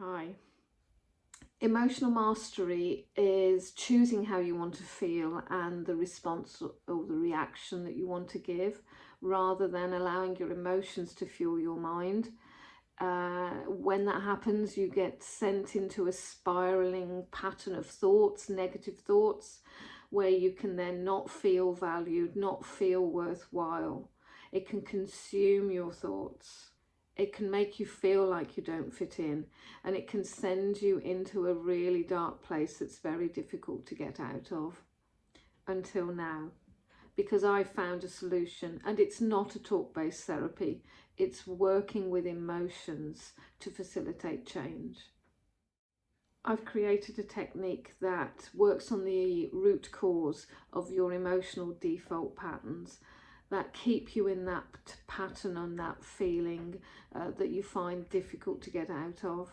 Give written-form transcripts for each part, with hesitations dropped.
Hi. Emotional mastery is choosing how you want to feel and the response or the reaction that you want to give, rather than allowing your emotions to fuel your mind. When that happens, you get sent into a spiraling pattern of thoughts, negative thoughts, where you can then not feel valued, not feel worthwhile. It can consume your thoughts. It can make you feel like you don't fit in, and it can send you into a really dark place that's very difficult to get out of. Until now, because I found a solution, and it's not a talk-based therapy, it's working with emotions to facilitate change. I've created a technique that works on the root cause of your emotional default patterns that keep you in that pattern and that feeling that you find difficult to get out of.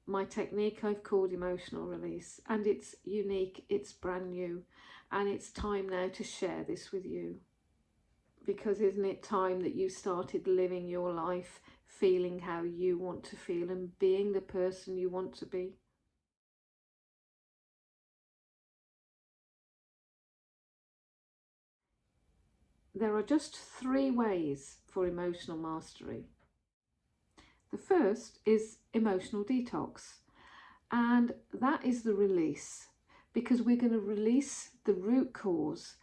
My technique I've called emotional release, and it's unique, it's brand new, and it's time now to share this with you. Because isn't it time that you started living your life feeling how you want to feel and being the person you want to be? There are just 3 ways for emotional mastery. The first is emotional detox, and that is the release, because we're going to release the root cause,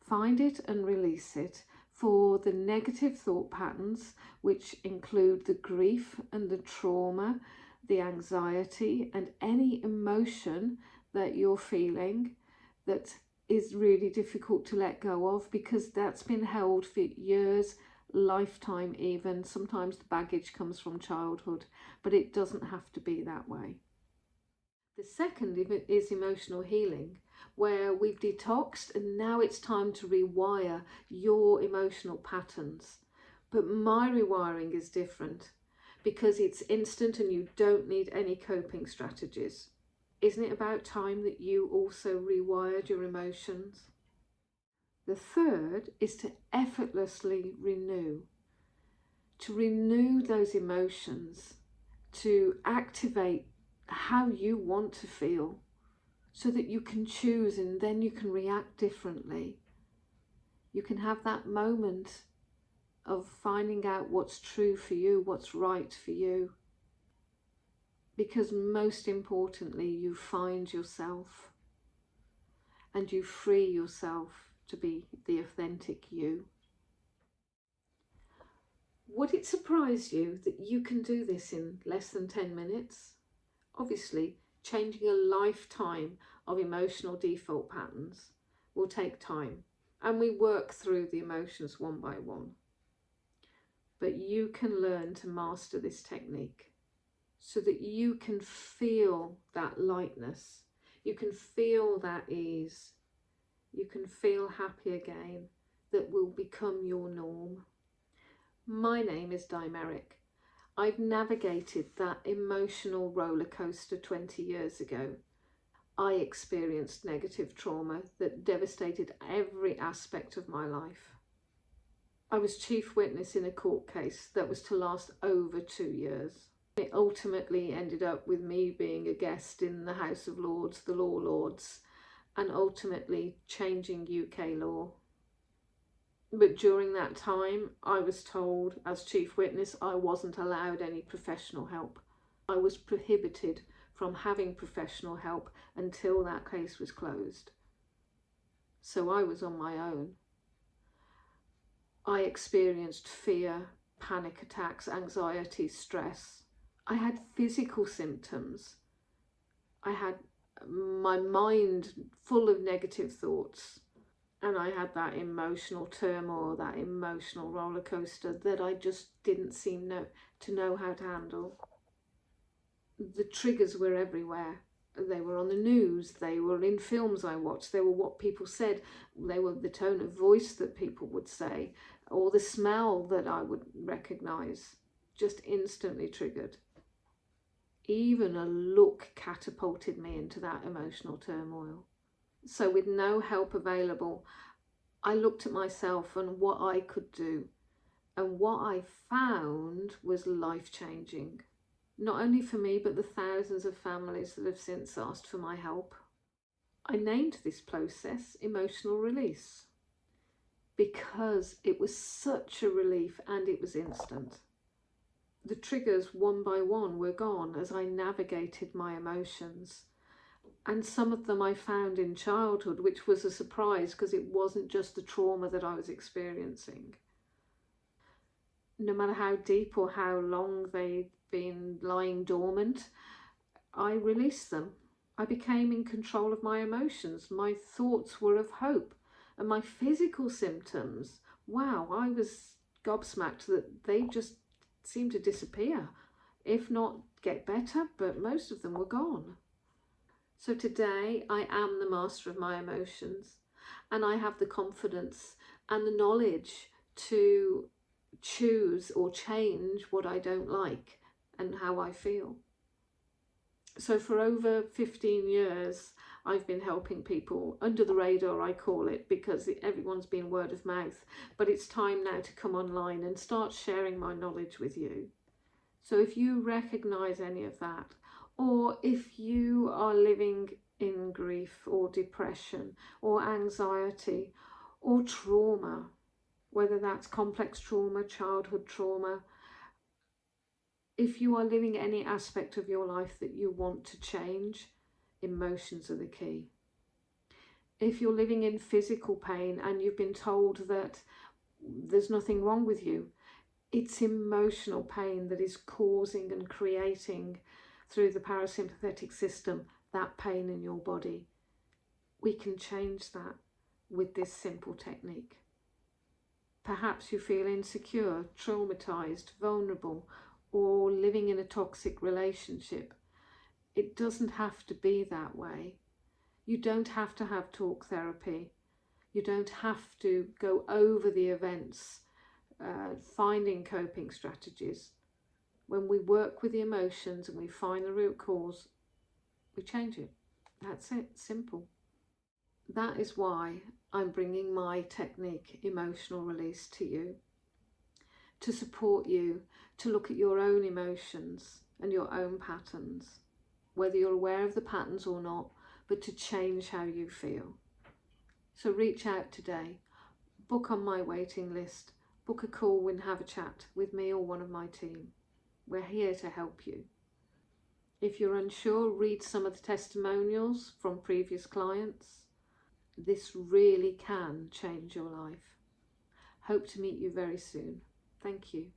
find it and release it for the negative thought patterns, which include the grief and the trauma, the anxiety, and any emotion that you're feeling that is really difficult to let go of, because that's been held for years, lifetime even. Sometimes the baggage comes from childhood, but it doesn't have to be that way. The second is emotional healing, where we've detoxed and now it's time to rewire your emotional patterns. But my rewiring is different because it's instant and you don't need any coping strategies. Isn't it about time that you also rewired your emotions? The third is to effortlessly renew. To renew those emotions, to activate how you want to feel so that you can choose, and then you can react differently. You can have that moment of finding out what's true for you, what's right for you. Because most importantly, you find yourself and you free yourself to be the authentic you. Would it surprise you that you can do this in less than 10 minutes? Obviously, changing a lifetime of emotional default patterns will take time, and we work through the emotions one by one. But you can learn to master this technique so that you can feel that lightness, you can feel that ease, you can feel happy again, that will become your norm. My name is Merrick. I've navigated that emotional roller coaster 20 years ago. I experienced negative trauma that devastated every aspect of my life. I was chief witness in a court case that was to last over 2 years. It ultimately ended up with me being a guest in the House of Lords, the Law Lords, and ultimately changing UK law. But during that time, I was told as chief witness I wasn't allowed any professional help. I was prohibited from having professional help until that case was closed. So I was on my own. I experienced fear, panic attacks, anxiety, stress. I had physical symptoms. I had my mind full of negative thoughts. And I had that emotional turmoil, that emotional roller coaster that I just didn't seem to know how to handle. The triggers were everywhere. They were on the news, they were in films I watched, they were what people said, they were the tone of voice that people would say, or the smell that I would recognise, just instantly triggered. Even a look catapulted me into that emotional turmoil. So with no help available, I looked at myself and what I could do, and what I found was life-changing. not only for me, but the thousands of families that have since asked for my help. I named this process emotional release because it was such a relief and it was instant. The triggers one by one were gone as I navigated my emotions. And some of them I found in childhood, which was a surprise because it wasn't just the trauma that I was experiencing. No matter how deep or how long they'd been lying dormant, I released them. I became in control of my emotions. My thoughts were of hope. And my physical symptoms, wow, I was gobsmacked that they just seemed to disappear, if not get better, but most of them were gone. So today I am the master of my emotions, and I have the confidence and the knowledge to choose or change what I don't like and how I feel. So for over 15 years, I've been helping people under the radar, I call it, because everyone's been word of mouth. But it's time now to come online and start sharing my knowledge with you. So if you recognize any of that, or if you are living in grief or depression or anxiety or trauma, whether that's complex trauma, childhood trauma, if you are living any aspect of your life that you want to change, emotions are the key. If you're living in physical pain and you've been told that there's nothing wrong with you, it's emotional pain that is causing and creating, through the parasympathetic system, that pain in your body. We can change that with this simple technique. Perhaps you feel insecure, traumatized, vulnerable, or living in a toxic relationship. It doesn't have to be that way. You don't have to have talk therapy. You don't have to go over the events, finding coping strategies. When we work with the emotions and we find the root cause, we change it. That's it, simple. That is why I'm bringing my technique, emotional release, to you, to support you to look at your own emotions and your own patterns, whether you're aware of the patterns or not, but to change how you feel. So reach out today, book on my waiting list, book a call and have a chat with me or one of my team. We're here to help you. If you're unsure, read some of the testimonials from previous clients. This really can change your life. Hope to meet you very soon. Thank you.